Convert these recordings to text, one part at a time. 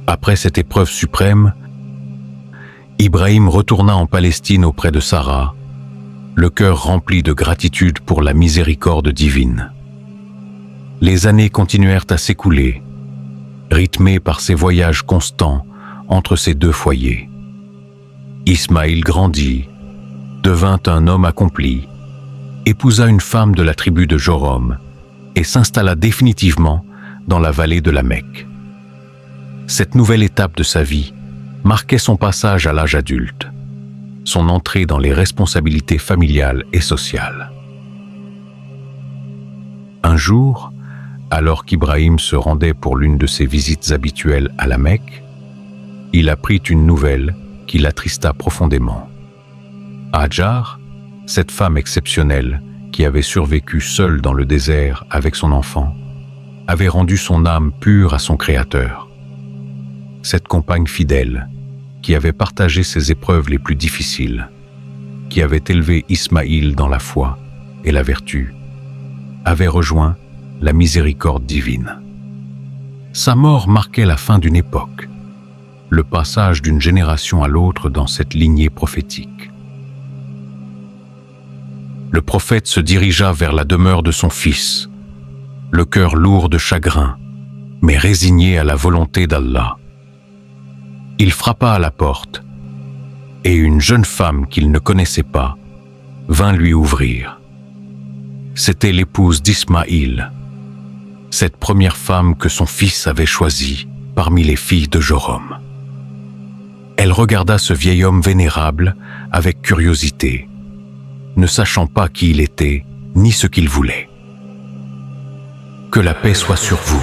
Après cette épreuve suprême, Ibrahim retourna en Palestine auprès de Sarah, le cœur rempli de gratitude pour la miséricorde divine. Les années continuèrent à s'écouler, rythmées par ces voyages constants entre ces deux foyers. Ismaïl grandit, devint un homme accompli, épousa une femme de la tribu de Jorom et s'installa définitivement dans la vallée de la Mecque. Cette nouvelle étape de sa vie marquait son passage à l'âge adulte, son entrée dans les responsabilités familiales et sociales. Un jour, alors qu'Ibrahim se rendait pour l'une de ses visites habituelles à la Mecque, il apprit une nouvelle qui l'attrista profondément. Hajar, cette femme exceptionnelle qui avait survécu seule dans le désert avec son enfant, avait rendu son âme pure à son Créateur. Cette compagne fidèle, qui avait partagé ses épreuves les plus difficiles, qui avait élevé Ismaïl dans la foi et la vertu, avait rejoint la miséricorde divine. Sa mort marquait la fin d'une époque, le passage d'une génération à l'autre dans cette lignée prophétique. Le prophète se dirigea vers la demeure de son fils, le cœur lourd de chagrin, mais résigné à la volonté d'Allah. Il frappa à la porte, et une jeune femme qu'il ne connaissait pas vint lui ouvrir. C'était l'épouse d'Ismaïl, cette première femme que son fils avait choisie parmi les filles de Jorom. Elle regarda ce vieil homme vénérable avec curiosité, ne sachant pas qui il était ni ce qu'il voulait. « Que la paix soit sur vous !»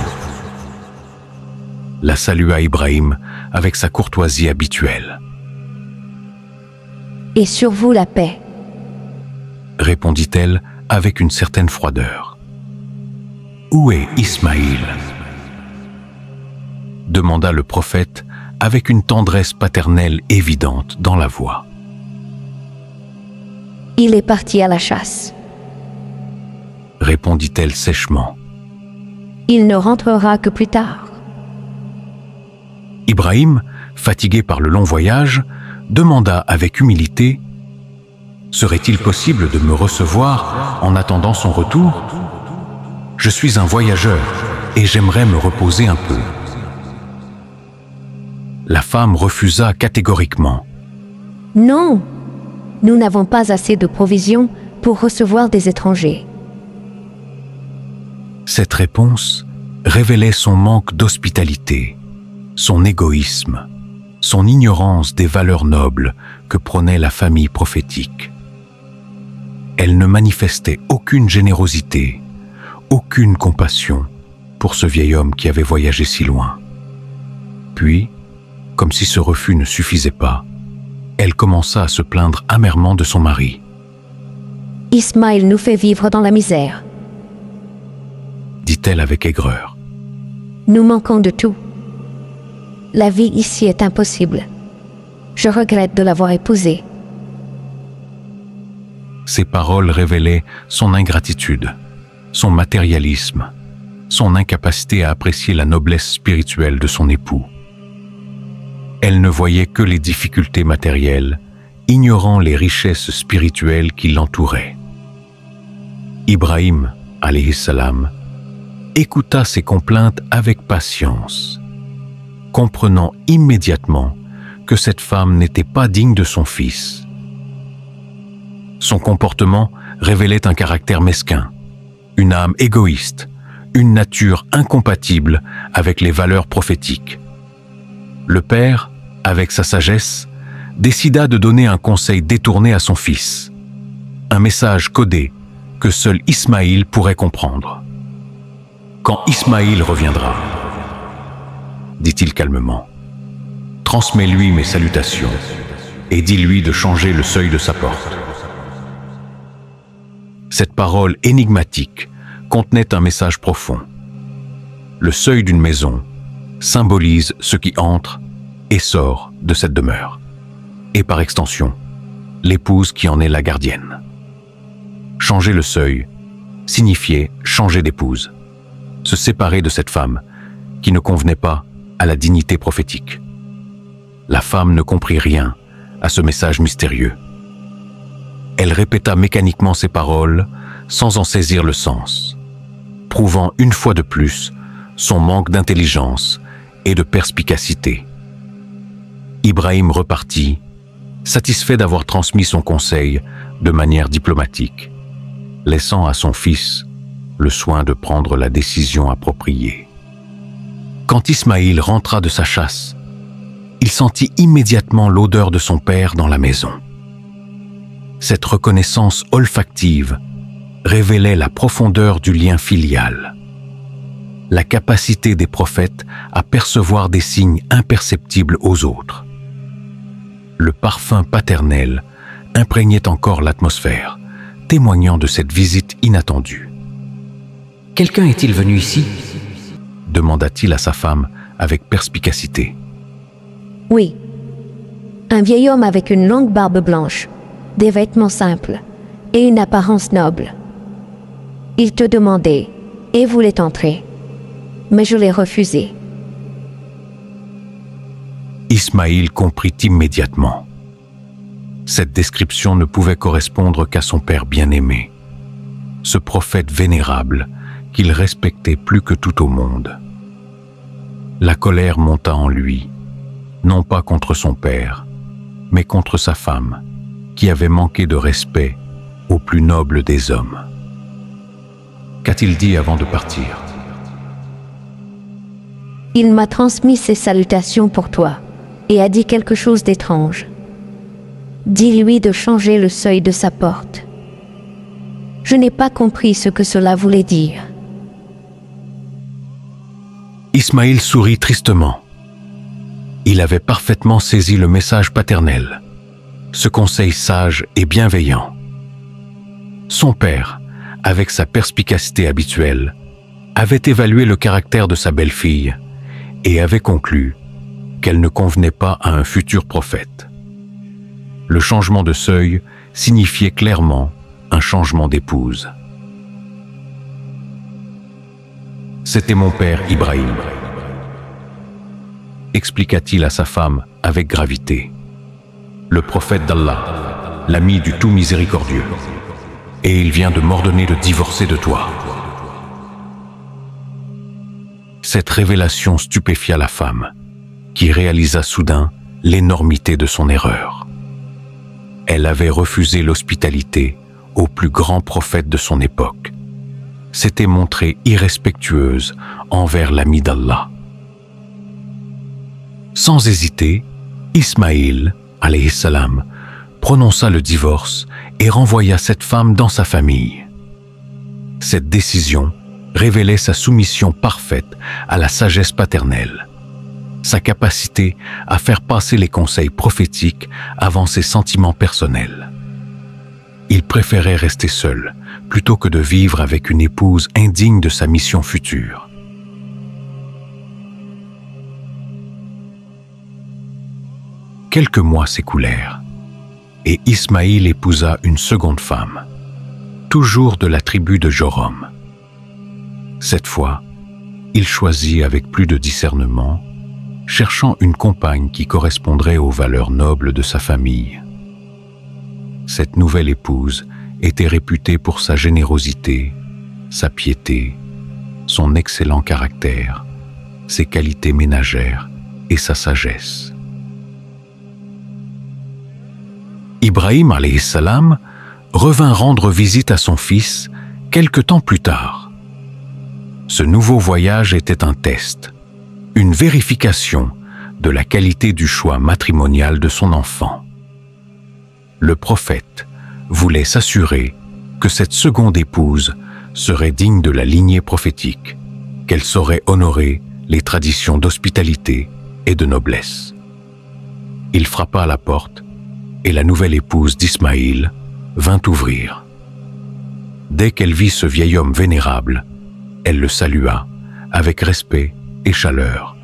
la salua Ibrahim avec sa courtoisie habituelle. « Et sur vous la paix !» répondit-elle avec une certaine froideur. « Où est Ismaïl ?» demanda le prophète avec une tendresse paternelle évidente dans la voix. « Il est parti à la chasse. » répondit-elle sèchement. « Il ne rentrera que plus tard. » Ibrahim, fatigué par le long voyage, demanda avec humilité: « Serait-il possible de me recevoir en attendant son retour? Je suis un voyageur et j'aimerais me reposer un peu. » La femme refusa catégoriquement. « Non, nous n'avons pas assez de provisions pour recevoir des étrangers. » Cette réponse révélait son manque d'hospitalité, son égoïsme, son ignorance des valeurs nobles que prônait la famille prophétique. Elle ne manifestait aucune générosité, aucune compassion pour ce vieil homme qui avait voyagé si loin. Puis, comme si ce refus ne suffisait pas, elle commença à se plaindre amèrement de son mari. « Ismaïl nous fait vivre dans la misère, » dit-elle avec aigreur. « Nous manquons de tout. La vie ici est impossible. Je regrette de l'avoir épousé. » Ces paroles révélaient son ingratitude, son matérialisme, son incapacité à apprécier la noblesse spirituelle de son époux. Elle ne voyait que les difficultés matérielles, ignorant les richesses spirituelles qui l'entouraient. Ibrahim, alayhi salam, écouta ses complaintes avec patience, comprenant immédiatement que cette femme n'était pas digne de son fils. Son comportement révélait un caractère mesquin, une âme égoïste, une nature incompatible avec les valeurs prophétiques. Le père, avec sa sagesse, décida de donner un conseil détourné à son fils, un message codé que seul Ismaïl pourrait comprendre. « Quand Ismaïl reviendra, dit-il calmement, transmets-lui mes salutations et dis-lui de changer le seuil de sa porte. » Cette parole énigmatique contenait un message profond. Le seuil d'une maison symbolise ce qui entre et sort de cette demeure, et par extension, l'épouse qui en est la gardienne. Changer le seuil signifiait changer d'épouse, se séparer de cette femme qui ne convenait pas à la dignité prophétique. La femme ne comprit rien à ce message mystérieux. Elle répéta mécaniquement ces paroles sans en saisir le sens, prouvant une fois de plus son manque d'intelligence et de perspicacité. Ibrahim repartit, satisfait d'avoir transmis son conseil de manière diplomatique, laissant à son fils le soin de prendre la décision appropriée. Quand Ismaïl rentra de sa chasse, il sentit immédiatement l'odeur de son père dans la maison. Cette reconnaissance olfactive révélait la profondeur du lien filial, la capacité des prophètes à percevoir des signes imperceptibles aux autres. Le parfum paternel imprégnait encore l'atmosphère, témoignant de cette visite inattendue. « Quelqu'un est-il venu ici ?» demanda-t-il à sa femme avec perspicacité. « Oui. Un vieil homme avec une longue barbe blanche, des vêtements simples et une apparence noble. Il te demandait et voulait entrer, mais je l'ai refusé. » Ismaïl comprit immédiatement. Cette description ne pouvait correspondre qu'à son père bien-aimé, ce prophète vénérable qu'il respectait plus que tout au monde. La colère monta en lui, non pas contre son père, mais contre sa femme, qui avait manqué de respect au plus noble des hommes. Qu'a-t-il dit avant de partir? Il m'a transmis ses salutations pour toi et a dit quelque chose d'étrange. Dis-lui de changer le seuil de sa porte. Je n'ai pas compris ce que cela voulait dire. Ismaïl sourit tristement. Il avait parfaitement saisi le message paternel, ce conseil sage et bienveillant. Son père, avec sa perspicacité habituelle, avait évalué le caractère de sa belle-fille et avait conclu qu'elle ne convenait pas à un futur prophète. Le changement de seuil signifiait clairement un changement d'épouse. C'était mon père Ibrahim, expliqua-t-il à sa femme avec gravité. Le prophète d'Allah, l'ami du tout miséricordieux, et il vient de m'ordonner de divorcer de toi. Cette révélation stupéfia la femme, qui réalisa soudain l'énormité de son erreur. Elle avait refusé l'hospitalité au plus grand prophète de son époque, s'était montrée irrespectueuse envers l'ami d'Allah. Sans hésiter, Ismaïl, alayhi salam, prononça le divorce et renvoya cette femme dans sa famille. Cette décision révélait sa soumission parfaite à la sagesse paternelle, sa capacité à faire passer les conseils prophétiques avant ses sentiments personnels. Il préférait rester seul plutôt que de vivre avec une épouse indigne de sa mission future. Quelques mois s'écoulèrent et Ismaïl épousa une seconde femme, toujours de la tribu de Joram. Cette fois, il choisit avec plus de discernement, cherchant une compagne qui correspondrait aux valeurs nobles de sa famille. Cette nouvelle épouse était réputée pour sa générosité, sa piété, son excellent caractère, ses qualités ménagères et sa sagesse. Ibrahim alayhi salam revint rendre visite à son fils quelque temps plus tard. Ce nouveau voyage était un test, une vérification de la qualité du choix matrimonial de son enfant. Le prophète voulait s'assurer que cette seconde épouse serait digne de la lignée prophétique, qu'elle saurait honorer les traditions d'hospitalité et de noblesse. Il frappa à la porte et la nouvelle épouse d'Ismaïl vint ouvrir. Dès qu'elle vit ce vieil homme vénérable, elle le salua avec respect et chaleur,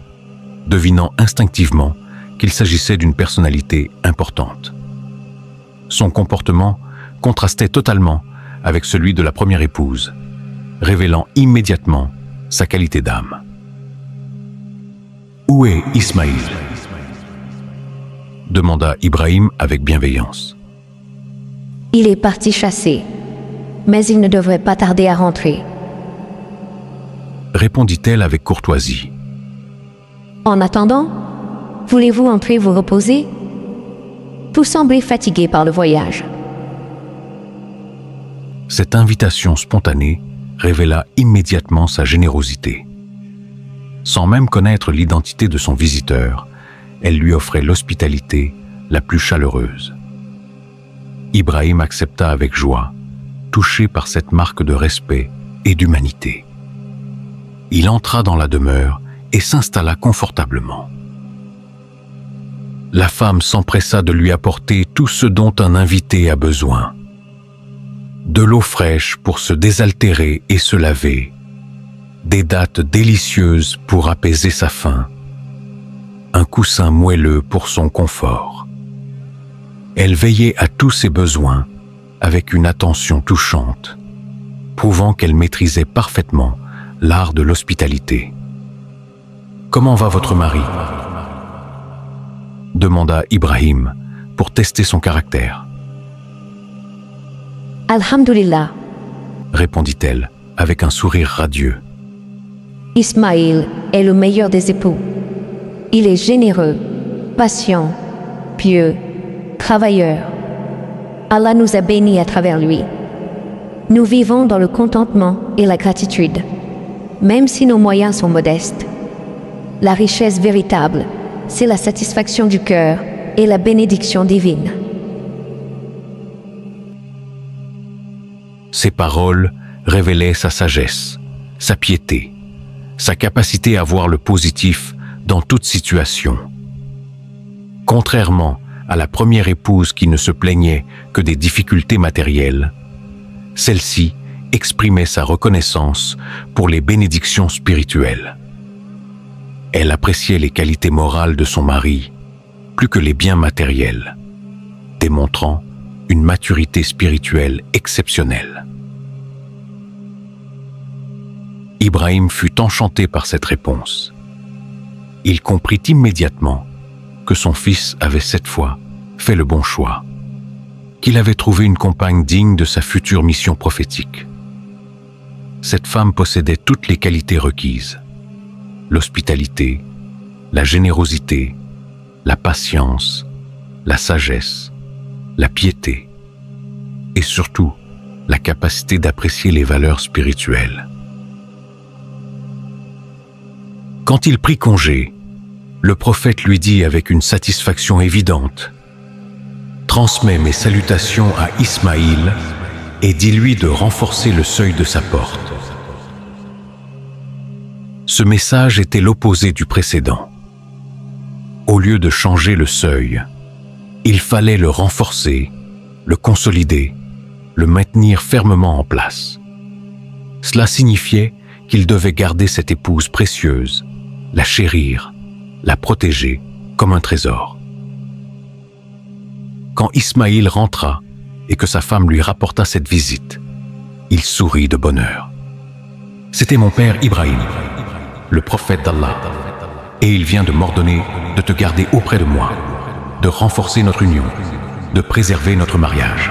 devinant instinctivement qu'il s'agissait d'une personnalité importante. Son comportement contrastait totalement avec celui de la première épouse, révélant immédiatement sa qualité d'âme. « Où est Ismaïl? Demanda Ibrahim avec bienveillance. Il est parti chasser, mais il ne devrait pas tarder à rentrer. Répondit-elle avec courtoisie. En attendant, voulez-vous entrer vous reposer? Vous semblez fatigué par le voyage. Cette invitation spontanée révéla immédiatement sa générosité. Sans même connaître l'identité de son visiteur, elle lui offrait l'hospitalité la plus chaleureuse. Ibrahim accepta avec joie, touché par cette marque de respect et d'humanité. Il entra dans la demeure et s'installa confortablement. La femme s'empressa de lui apporter tout ce dont un invité a besoin. De l'eau fraîche pour se désaltérer et se laver, des dattes délicieuses pour apaiser sa faim, un coussin moelleux pour son confort. Elle veillait à tous ses besoins avec une attention touchante, prouvant qu'elle maîtrisait parfaitement l'art de l'hospitalité. « Comment va votre mari ?» demanda Ibrahim pour tester son caractère. « Alhamdulillah » répondit-elle avec un sourire radieux. « Ismaïl est le meilleur des époux. Il est généreux, patient, pieux, travailleur. Allah nous a bénis à travers lui. Nous vivons dans le contentement et la gratitude, même si nos moyens sont modestes. La richesse véritable, c'est la satisfaction du cœur et la bénédiction divine. » Ces paroles révélaient sa sagesse, sa piété, sa capacité à voir le positif dans toute situation. Contrairement à la première épouse qui ne se plaignait que des difficultés matérielles, celle-ci exprimait sa reconnaissance pour les bénédictions spirituelles. Elle appréciait les qualités morales de son mari plus que les biens matériels, démontrant une maturité spirituelle exceptionnelle. Ibrahim fut enchanté par cette réponse. Il comprit immédiatement que son fils avait cette fois fait le bon choix, qu'il avait trouvé une compagne digne de sa future mission prophétique. Cette femme possédait toutes les qualités requises: l'hospitalité, la générosité, la patience, la sagesse, la piété et surtout la capacité d'apprécier les valeurs spirituelles. Quand il prit congé, le prophète lui dit avec une satisfaction évidente: « Transmets mes salutations à Ismaïl et dis-lui de renforcer le seuil de sa porte. » Ce message était l'opposé du précédent. Au lieu de changer le seuil, il fallait le renforcer, le consolider, le maintenir fermement en place. Cela signifiait qu'il devait garder cette épouse précieuse, la chérir, la protéger comme un trésor. Quand Ismaïl rentra et que sa femme lui rapporta cette visite, il sourit de bonheur. C'était mon père Ibrahim, le prophète d'Allah, et il vient de m'ordonner de te garder auprès de moi, de renforcer notre union, de préserver notre mariage.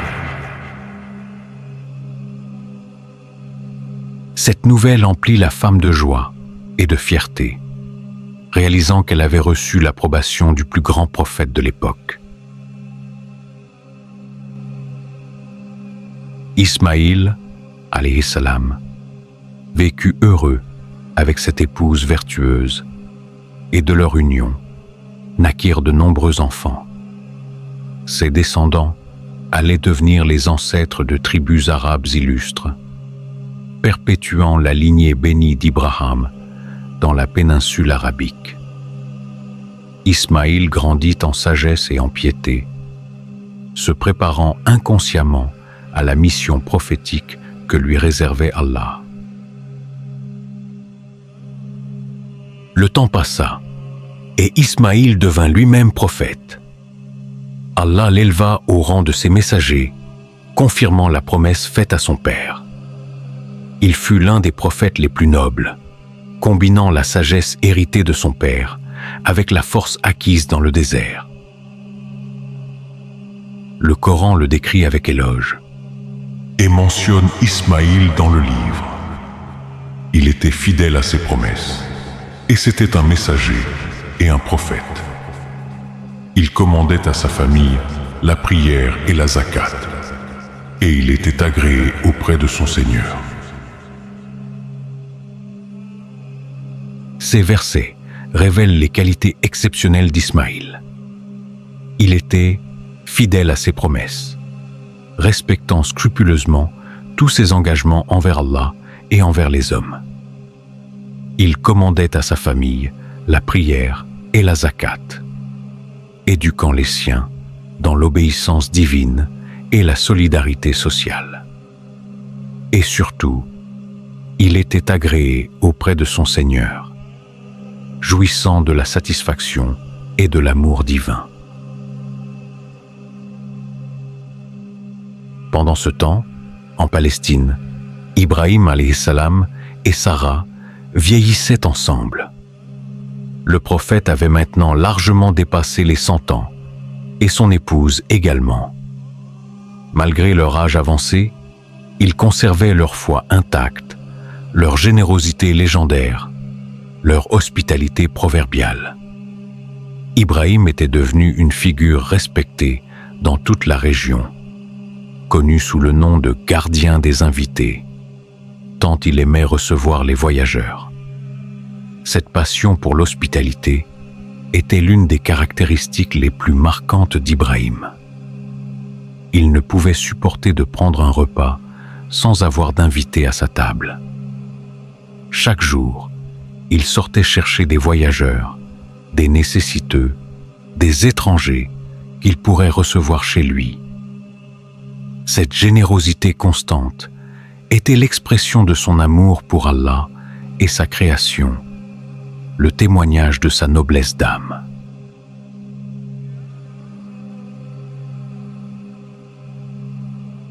Cette nouvelle emplit la femme de joie et de fierté, réalisant qu'elle avait reçu l'approbation du plus grand prophète de l'époque. Ismaïl, alayhi salam, vécut heureux avec cette épouse vertueuse, et de leur union naquirent de nombreux enfants. Ses descendants allaient devenir les ancêtres de tribus arabes illustres, perpétuant la lignée bénie d'Ibrahim dans la péninsule arabique. Ismaïl grandit en sagesse et en piété, se préparant inconsciemment à la mission prophétique que lui réservait Allah. Le temps passa, et Ismaïl devint lui-même prophète. Allah l'éleva au rang de ses messagers, confirmant la promesse faite à son père. Il fut l'un des prophètes les plus nobles, combinant la sagesse héritée de son père avec la force acquise dans le désert. Le Coran le décrit avec éloge. Et mentionne Ismaïl dans le livre. Il était fidèle à ses promesses, et c'était un messager et un prophète. Il commandait à sa famille la prière et la zakat, et il était agréé auprès de son Seigneur. Ces versets révèlent les qualités exceptionnelles d'Ismaïl. Il était fidèle à ses promesses, respectant scrupuleusement tous ses engagements envers Allah et envers les hommes. Il commandait à sa famille la prière et la zakat, éduquant les siens dans l'obéissance divine et la solidarité sociale. Et surtout, il était agréé auprès de son Seigneur, jouissant de la satisfaction et de l'amour divin. Pendant ce temps, en Palestine, Ibrahim alayhi salam et Sarah vieillissaient ensemble. Le prophète avait maintenant largement dépassé les 100 ans, et son épouse également. Malgré leur âge avancé, ils conservaient leur foi intacte, leur générosité légendaire, leur hospitalité proverbiale. Ibrahim était devenu une figure respectée dans toute la région, connu sous le nom de gardien des invités, tant il aimait recevoir les voyageurs. Cette passion pour l'hospitalité était l'une des caractéristiques les plus marquantes d'Ibrahim. Il ne pouvait supporter de prendre un repas sans avoir d'invité à sa table. Chaque jour, il sortait chercher des voyageurs, des nécessiteux, des étrangers qu'il pourrait recevoir chez lui. Cette générosité constante était l'expression de son amour pour Allah et sa création, le témoignage de sa noblesse d'âme.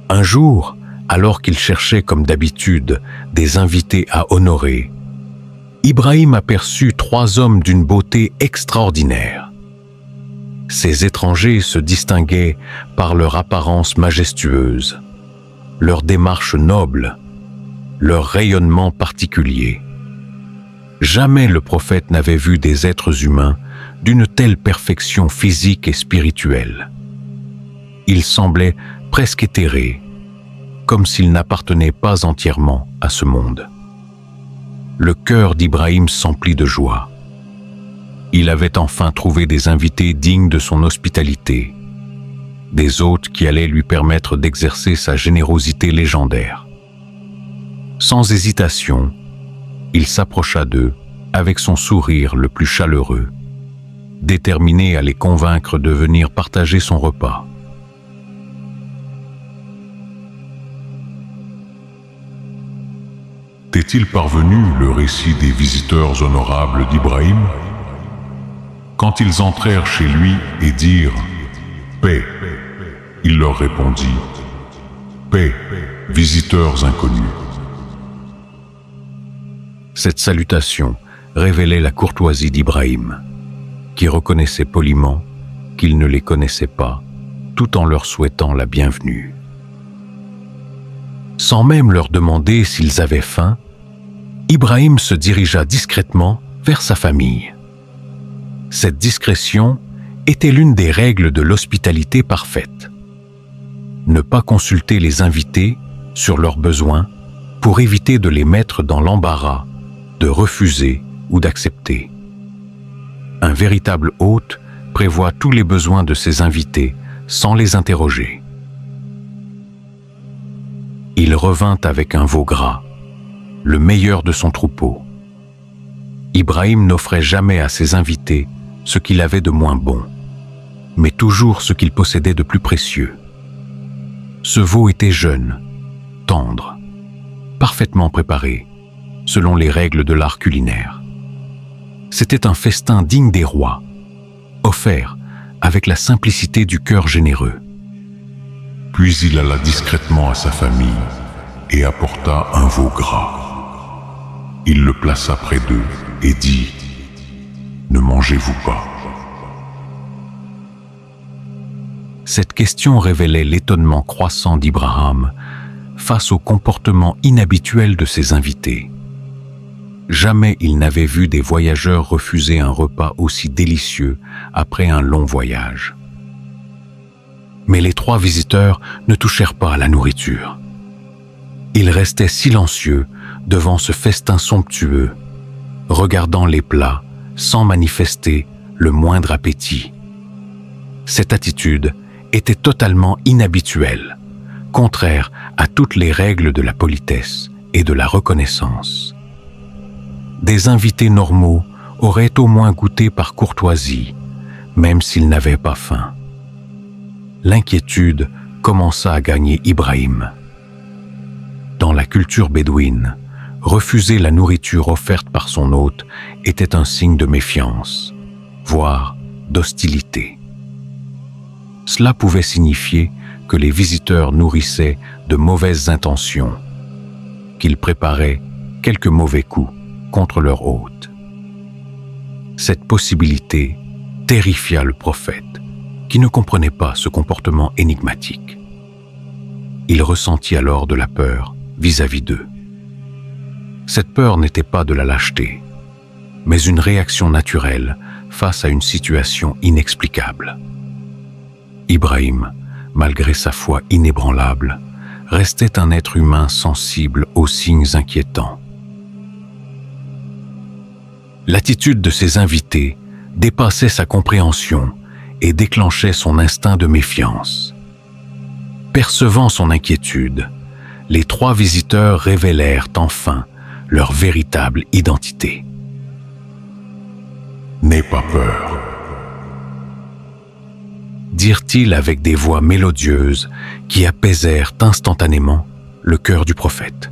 Un jour, alors qu'il cherchait comme d'habitude des invités à honorer, Ibrahim aperçut 3 hommes d'une beauté extraordinaire. Ces étrangers se distinguaient par leur apparence majestueuse, leur démarche noble, leur rayonnement particulier. Jamais le prophète n'avait vu des êtres humains d'une telle perfection physique et spirituelle. Ils semblaient presque éthérés, comme s'ils n'appartenaient pas entièrement à ce monde. Le cœur d'Ibrahim s'emplit de joie. Il avait enfin trouvé des invités dignes de son hospitalité, des hôtes qui allaient lui permettre d'exercer sa générosité légendaire. Sans hésitation, il s'approcha d'eux avec son sourire le plus chaleureux, déterminé à les convaincre de venir partager son repas. T'est-il parvenu le récit des visiteurs honorables d'Ibrahim? Quand ils entrèrent chez lui et dirent « Paix », il leur répondit « Paix, visiteurs inconnus ». Cette salutation révélait la courtoisie d'Ibrahim, qui reconnaissait poliment qu'il ne les connaissait pas, tout en leur souhaitant la bienvenue. Sans même leur demander s'ils avaient faim, Ibrahim se dirigea discrètement vers sa famille. Cette discrétion était l'une des règles de l'hospitalité parfaite. Ne pas consulter les invités sur leurs besoins pour éviter de les mettre dans l'embarras, de refuser ou d'accepter. Un véritable hôte prévoit tous les besoins de ses invités sans les interroger. Il revint avec un veau gras, le meilleur de son troupeau. Ibrahim n'offrait jamais à ses invités ce qu'il avait de moins bon, mais toujours ce qu'il possédait de plus précieux. Ce veau était jeune, tendre, parfaitement préparé, selon les règles de l'art culinaire. C'était un festin digne des rois, offert avec la simplicité du cœur généreux. Puis il alla discrètement à sa famille et apporta un veau gras. Il le plaça près d'eux et dit « Ne mangez-vous pas? Cette question révélait l'étonnement croissant d'Ibrahim face au comportement inhabituel de ses invités. Jamais il n'avait vu des voyageurs refuser un repas aussi délicieux après un long voyage. Mais les 3 visiteurs ne touchèrent pas à la nourriture. Ils restaient silencieux devant ce festin somptueux, regardant les plats sans manifester le moindre appétit. Cette attitude était totalement inhabituelle, contraire à toutes les règles de la politesse et de la reconnaissance. Des invités normaux auraient au moins goûté par courtoisie, même s'ils n'avaient pas faim. L'inquiétude commença à gagner Ibrahim. Dans la culture bédouine, refuser la nourriture offerte par son hôte était un signe de méfiance, voire d'hostilité. Cela pouvait signifier que les visiteurs nourrissaient de mauvaises intentions, qu'ils préparaient quelques mauvais coups contre leur hôte. Cette possibilité terrifia le prophète, qui ne comprenait pas ce comportement énigmatique. Il ressentit alors de la peur vis-à-vis d'eux. Cette peur n'était pas de la lâcheté, mais une réaction naturelle face à une situation inexplicable. Ibrahim, malgré sa foi inébranlable, restait un être humain sensible aux signes inquiétants. L'attitude de ses invités dépassait sa compréhension et déclenchait son instinct de méfiance. Percevant son inquiétude, les 3 visiteurs révélèrent enfin leur véritable identité. « N'aie pas peur » dirent-ils avec des voix mélodieuses qui apaisèrent instantanément le cœur du prophète.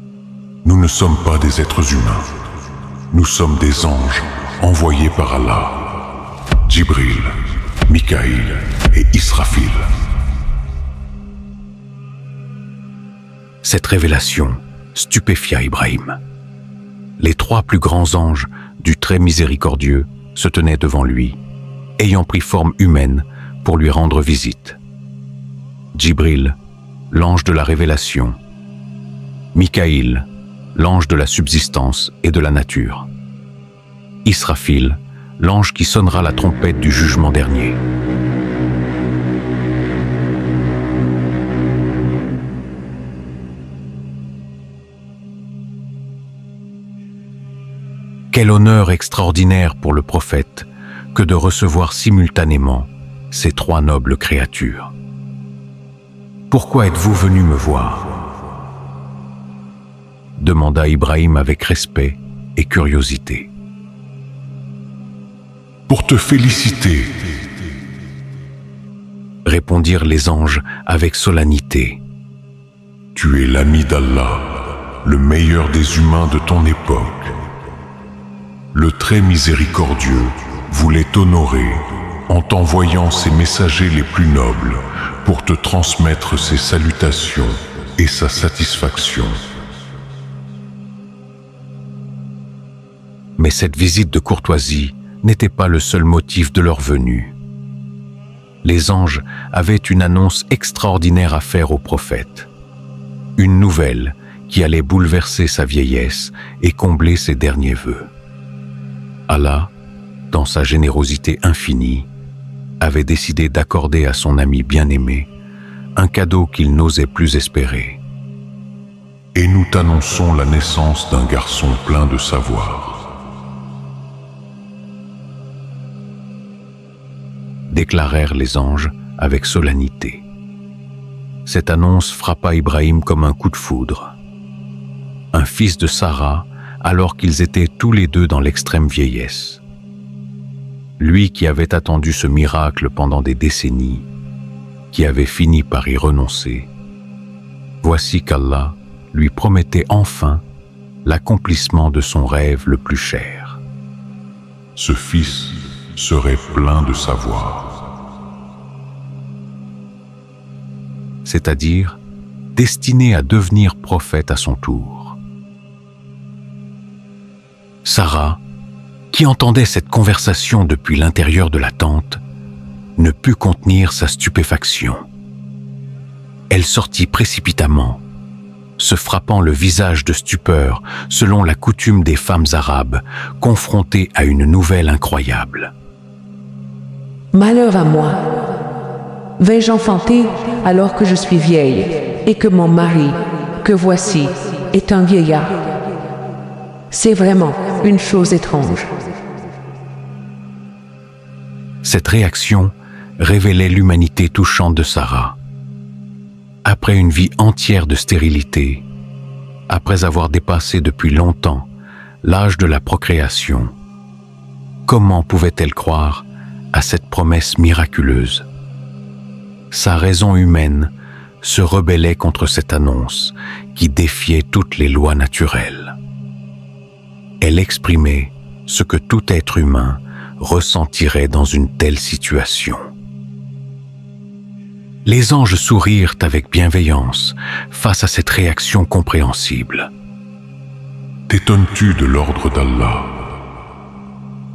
« Nous ne sommes pas des êtres humains. Nous sommes des anges envoyés par Allah, Djibril, Mikaïl et Israfil. » Cette révélation stupéfia Ibrahim. Les 3 plus grands anges du très miséricordieux se tenaient devant lui, ayant pris forme humaine pour lui rendre visite. Djibril, l'ange de la révélation. Mikaïl, l'ange de la subsistance et de la nature. Israfil, l'ange qui sonnera la trompette du jugement dernier. Quel honneur extraordinaire pour le prophète que de recevoir simultanément ces 3 nobles créatures. « Pourquoi êtes-vous venu me voir ?» demanda Ibrahim avec respect et curiosité. « Pour te féliciter » répondirent les anges avec solennité. « Tu es l'ami d'Allah, le meilleur des humains de ton époque. Le très miséricordieux voulait t'honorer en t'envoyant ses messagers les plus nobles pour te transmettre ses salutations et sa satisfaction. » Mais cette visite de courtoisie n'était pas le seul motif de leur venue. Les anges avaient une annonce extraordinaire à faire au prophète. Une nouvelle qui allait bouleverser sa vieillesse et combler ses derniers vœux. Allah, dans sa générosité infinie, avait décidé d'accorder à son ami bien-aimé un cadeau qu'il n'osait plus espérer. « Et nous t'annonçons la naissance d'un garçon plein de savoir. » déclarèrent les anges avec solennité. Cette annonce frappa Ibrahim comme un coup de foudre. Un fils de Sarah, alors qu'ils étaient tous les 2 dans l'extrême vieillesse. Lui qui avait attendu ce miracle pendant des décennies, qui avait fini par y renoncer, voici qu'Allah lui promettait enfin l'accomplissement de son rêve le plus cher. Ce fils serait plein de savoir. C'est-à-dire destiné à devenir prophète à son tour. Sarah, qui entendait cette conversation depuis l'intérieur de la tente, ne put contenir sa stupéfaction. Elle sortit précipitamment, se frappant le visage de stupeur selon la coutume des femmes arabes confrontées à une nouvelle incroyable. « Malheur à moi! Vais-je enfanter alors que je suis vieille et que mon mari, que voici, est un vieillard? C'est vraiment une chose étrange. » Cette réaction révélait l'humanité touchante de Sarah. Après une vie entière de stérilité, après avoir dépassé depuis longtemps l'âge de la procréation, comment pouvait-elle croire à cette promesse miraculeuse? Sa raison humaine se rebellait contre cette annonce qui défiait toutes les lois naturelles. Elle exprimait ce que tout être humain ressentirait dans une telle situation. Les anges sourirent avec bienveillance face à cette réaction compréhensible. T'étonnes-tu de l'ordre d'Allah?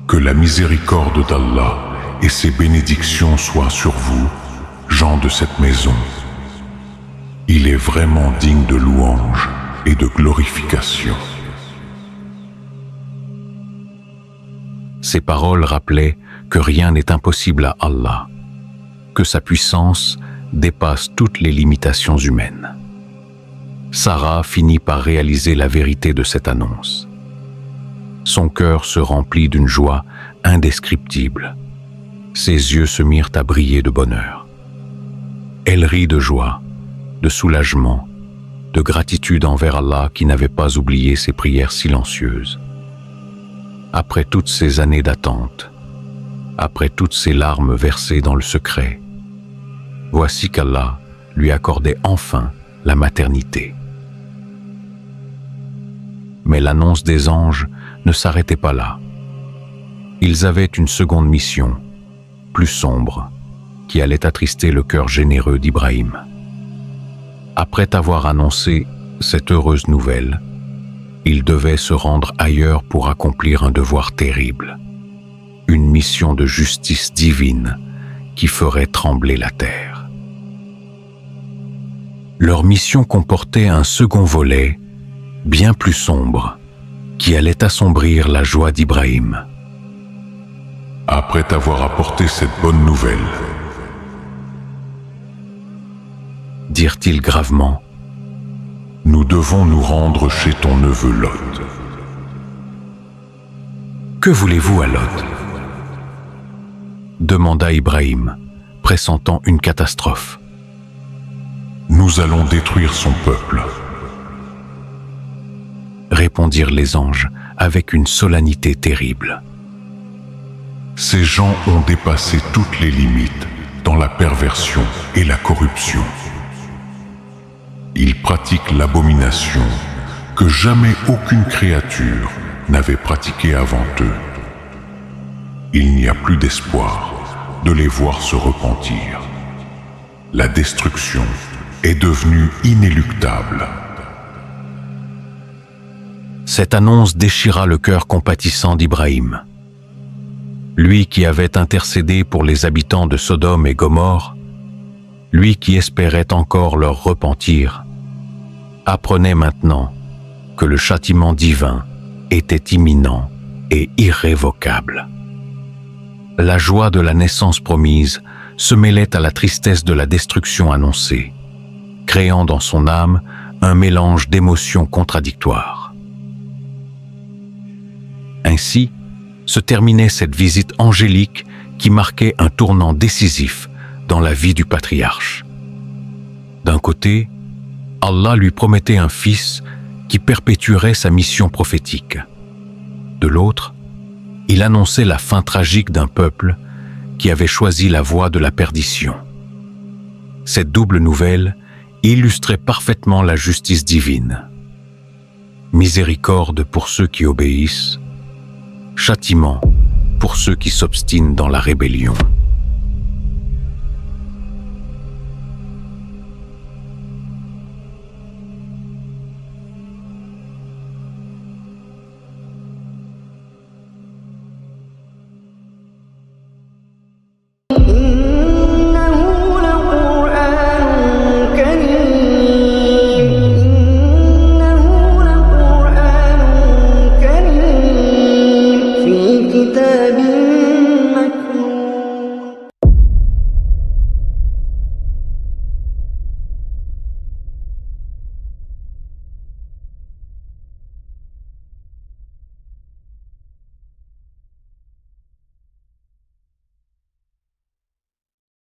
Que la miséricorde d'Allah et ses bénédictions soient sur vous, gens de cette maison. Il est vraiment digne de louange et de glorification. Ces paroles rappelaient que rien n'est impossible à Allah, que sa puissance dépasse toutes les limitations humaines. Sarah finit par réaliser la vérité de cette annonce. Son cœur se remplit d'une joie indescriptible. Ses yeux se mirent à briller de bonheur. Elle rit de joie, de soulagement, de gratitude envers Allah qui n'avait pas oublié ses prières silencieuses. Après toutes ces années d'attente, après toutes ces larmes versées dans le secret, voici qu'Allah lui accordait enfin la maternité. Mais l'annonce des anges ne s'arrêtait pas là. Ils avaient une seconde mission, plus sombre, qui allait attrister le cœur généreux d'Ibrahim. Après avoir annoncé cette heureuse nouvelle, il devait se rendre ailleurs pour accomplir un devoir terrible, une mission de justice divine qui ferait trembler la terre. Leur mission comportait un second volet, bien plus sombre, qui allait assombrir la joie d'Ibrahim. Après t'avoir apporté cette bonne nouvelle, dirent-ils gravement, nous devons nous rendre chez ton neveu Lot. Que voulez-vous à Lot? Demanda Ibrahim, pressentant une catastrophe. Nous allons détruire son peuple, répondirent les anges avec une solennité terrible. Ces gens ont dépassé toutes les limites dans la perversion et la corruption. Ils pratiquent l'abomination que jamais aucune créature n'avait pratiquée avant eux. Il n'y a plus d'espoir de les voir se repentir. La destruction est devenue inéluctable. Cette annonce déchira le cœur compatissant d'Ibrahim. Lui qui avait intercédé pour les habitants de Sodome et Gomorrhe, lui qui espérait encore leur repentir, apprenait maintenant que le châtiment divin était imminent et irrévocable. La joie de la naissance promise se mêlait à la tristesse de la destruction annoncée, créant dans son âme un mélange d'émotions contradictoires. Ainsi se terminait cette visite angélique qui marquait un tournant décisif dans la vie du patriarche. D'un côté, Allah lui promettait un fils qui perpétuerait sa mission prophétique. De l'autre, il annonçait la fin tragique d'un peuple qui avait choisi la voie de la perdition. Cette double nouvelle illustrait parfaitement la justice divine. Miséricorde pour ceux qui obéissent, châtiment pour ceux qui s'obstinent dans la rébellion.